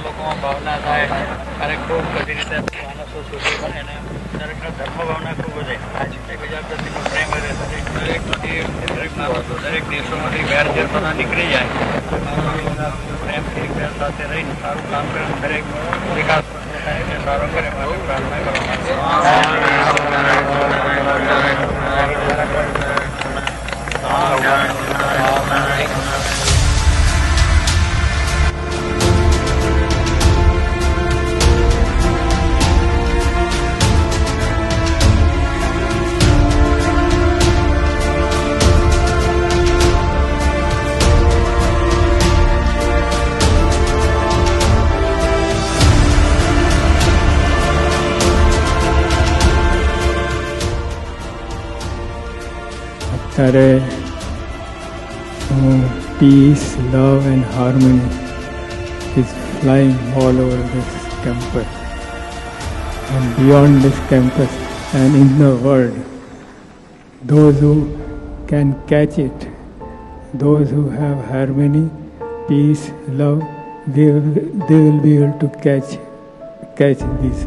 લોકોમાં ભાવના થાય અને ખૂબ બધી રીતે માણસો સુધી બને ને દરેકનો ધર્મ ભાવના ખૂબ વધે. બીજા પ્રતિનો પ્રેમ વધે. દરેક દેશોમાંથી વેરઝેરપણા નીકળી જાય. પ્રેમથી વેર સાથે રહીને સારું કામ કરે દરેક વિકાસ થાય એટલે સારો કરે માટે પ્રાર્થના કરવામાં. ત્યારે peace, love and harmony is flying all over this campus and beyond this campus and in the world. Those who can catch it, those who have harmony, peace, love, they will be able to catch this.